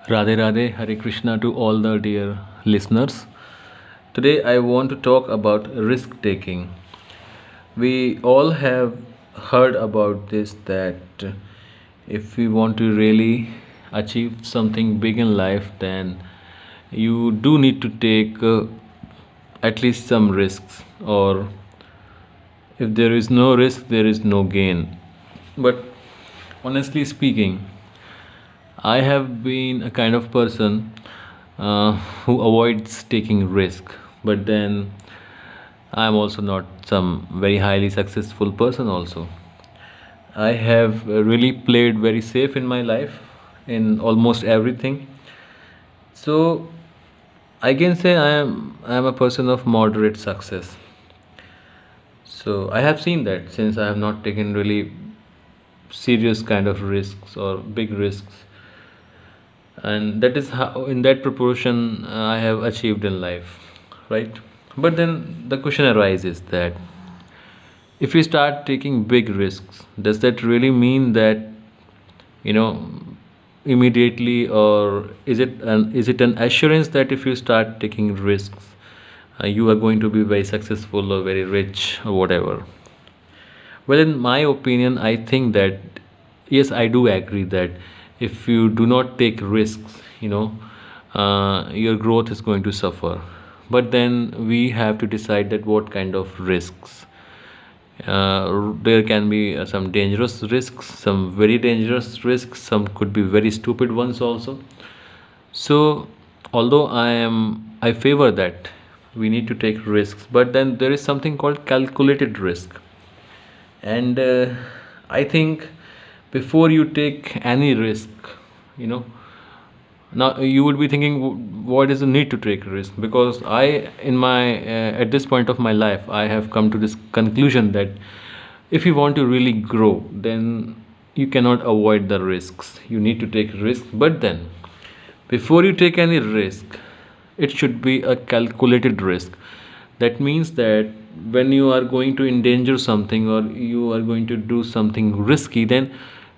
Radhe Radhe, Hare Krishna to all the dear listeners. Today I want to talk about risk taking. We all have heard about this that if we want to really achieve something big in life, then you do need to take at least some risks, or if there is no risk, there is no gain. But honestly speaking, I have been a kind of person who avoids taking risk, but then I'm also not some very highly successful person. Also, I have really played very safe in my life in almost everything. So I can say I am a person of moderate success. So I have seen that since I have not taken really serious kind of risks or big risks, and that is how in that proportion I have achieved in life, right? But then the question arises that if we start taking big risks, does that really mean that you know immediately, or is it an assurance that if you start taking risks, you are going to be very successful or very rich or whatever? Well, in my opinion, I think that yes, I do agree that if you do not take risks, your growth is going to suffer. But then we have to decide that what kind of risks. There can be some dangerous risks, some very dangerous risks, some could be very stupid ones also. So, although I favor that we need to take risks, but then there is something called calculated risk. And I think before you take any risk, you know now you would be thinking, what is the need to take risk? Because I in my at this point of my life, I have come to this conclusion that if you want to really grow, then you cannot avoid the risks. You need to take risks, but then before you take any risk, it should be a calculated risk. That means that when you are going to endanger something, or you are going to do something risky, then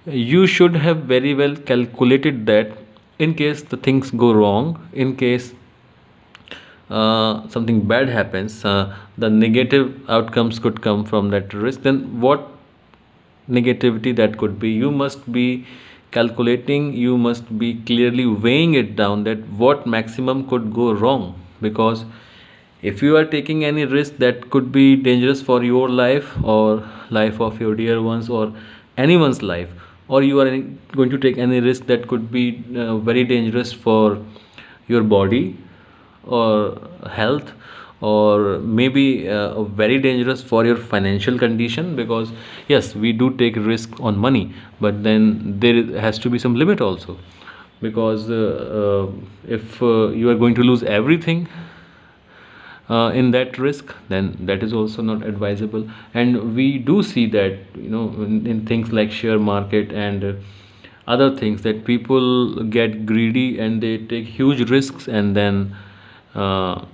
you should have very well calculated that in case the things go wrong, in case something bad happens, the negative outcomes could come from that risk, then what negativity that could be, you must be calculating, you must be clearly weighing it down that what maximum could go wrong. Because if you are taking any risk that could be dangerous for your life, or life of your dear ones, or anyone's life, or you are going to take any risk that could be very dangerous for your body or health, or maybe very dangerous for your financial condition. Because yes, we do take risk on money, but then there has to be some limit also. Because if you are going to lose everything in that risk, then that is also not advisable. And we do see that in things like share market and other things, that people get greedy and they take huge risks, and then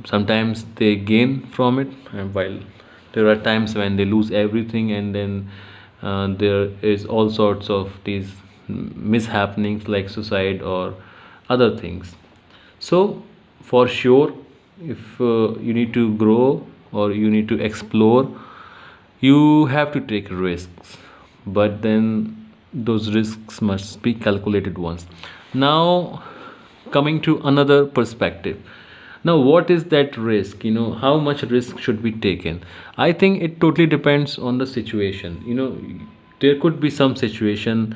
sometimes they gain from it, and while there are times when they lose everything, and then there is all sorts of these mishappenings like suicide or other things. So for sure, if you need to grow or you need to explore, you have to take risks, but then those risks must be calculated ones. Now, coming to another perspective, now what is that risk? How much risk should be taken? I think it totally depends on the situation. There could be some situation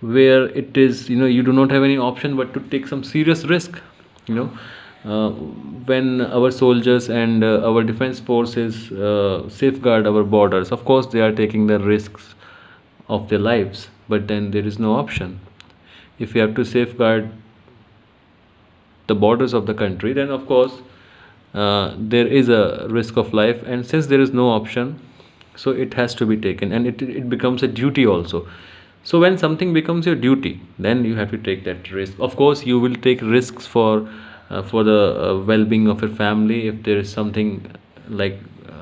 where it is, you do not have any option but to take some serious risk. you know when our soldiers and our defense forces safeguard our borders, of course they are taking the risks of their lives, but then there is no option. If you have to safeguard the borders of the country, then of course there is a risk of life, and since there is no option, so it has to be taken, and it becomes a duty also. So when something becomes your duty, then you have to take that risk. Of course you will take risks for the well-being of your family. If there is something like,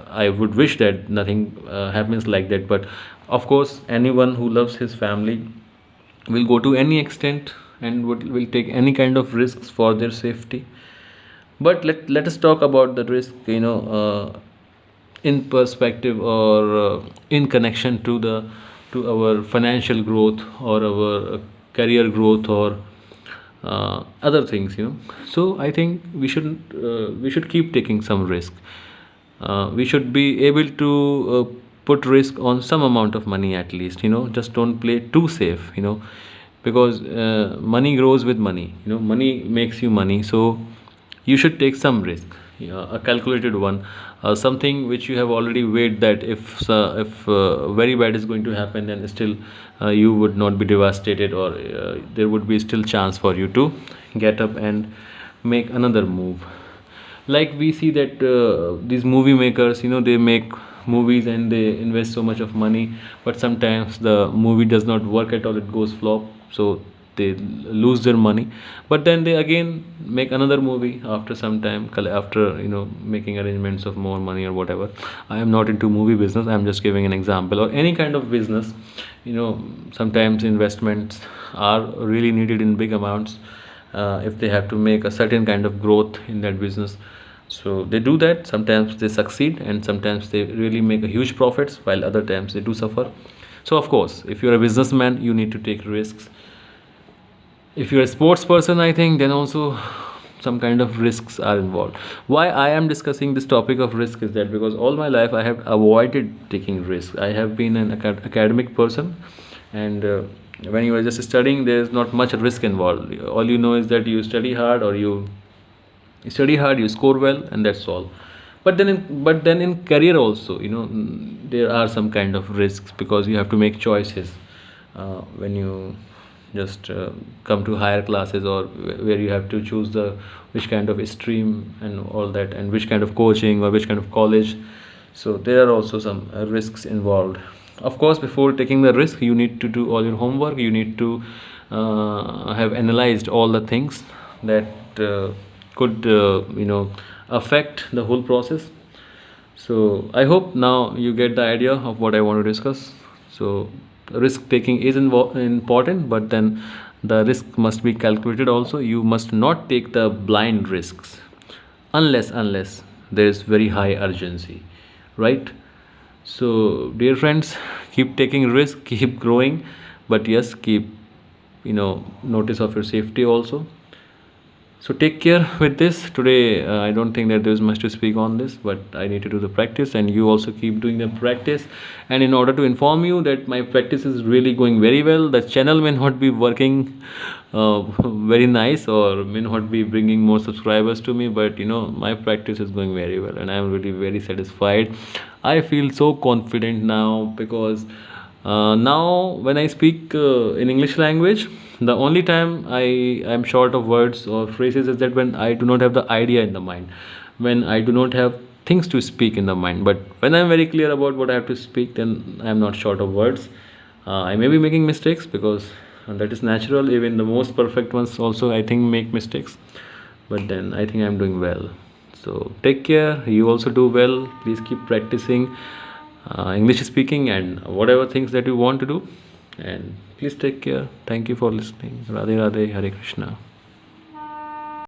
I would wish that nothing happens like that, but of course anyone who loves his family will go to any extent and will take any kind of risks for their safety. But let us talk about the risk, in perspective, or in connection to the to our financial growth, or our career growth, or other things. So I think we should keep taking some risk. We should be able to put risk on some amount of money at least. Just don't play too safe. Because money grows with money. Money makes you money. So you should take some risk, a calculated one, something which you have already weighed, that if very bad is going to happen, then still you would not be devastated, or there would be still chance for you to get up and make another move. Like we see that these movie makers, they make movies and they invest so much of money, but sometimes the movie does not work at all, it goes flop. So they lose their money, but then they again make another movie after some time, after making arrangements of more money or whatever. I am not into movie business, I am just giving an example. Or any kind of business, sometimes investments are really needed in big amounts, if they have to make a certain kind of growth in that business. So they do that. Sometimes they succeed, and sometimes they really make a huge profits, while other times they do suffer. So of course, if you're a businessman, you need to take risks. If you're a sports person, I think then also some kind of risks are involved. Why I am discussing this topic of risk is that because all my life I have avoided taking risks. I have been an academic person, and when you are just studying, there is not much risk involved. All you know is that you study hard, or you study hard, you score well, and that's all. But then in career also, there are some kind of risks, because you have to make choices when you just come to higher classes, or where you have to choose the which kind of stream and all that, and which kind of coaching or which kind of college. So there are also some risks involved. Of course, before taking the risk, you need to do all your homework. You need to have analyzed all the things that could affect the whole process. So I hope now you get the idea of what I want to discuss. So risk taking is important, but then the risk must be calculated also. You must not take the blind risks, unless there is very high urgency, right? So dear friends, keep taking risk, keep growing, but yes, keep notice of your safety also. So take care with this. Today, I don't think that there's much to speak on this, but I need to do the practice, and you also keep doing the practice. And in order to inform you that my practice is really going very well, the channel may not be working very nice, or may not be bringing more subscribers to me, but my practice is going very well, and I'm really very satisfied. I feel so confident now, because now when I speak in English language, the only time I am short of words or phrases is that when I do not have the idea in the mind, when I do not have things to speak in the mind. But when I'm very clear about what I have to speak, then I'm not short of words. I may be making mistakes, because that is natural. Even the most perfect ones also, I think, make mistakes. But then I think I'm doing well. So take care. You also do well. Please keep practicing English speaking and whatever things that you want to do. And please take care. Thank you for listening. Radhe Radhe. Hare Krishna.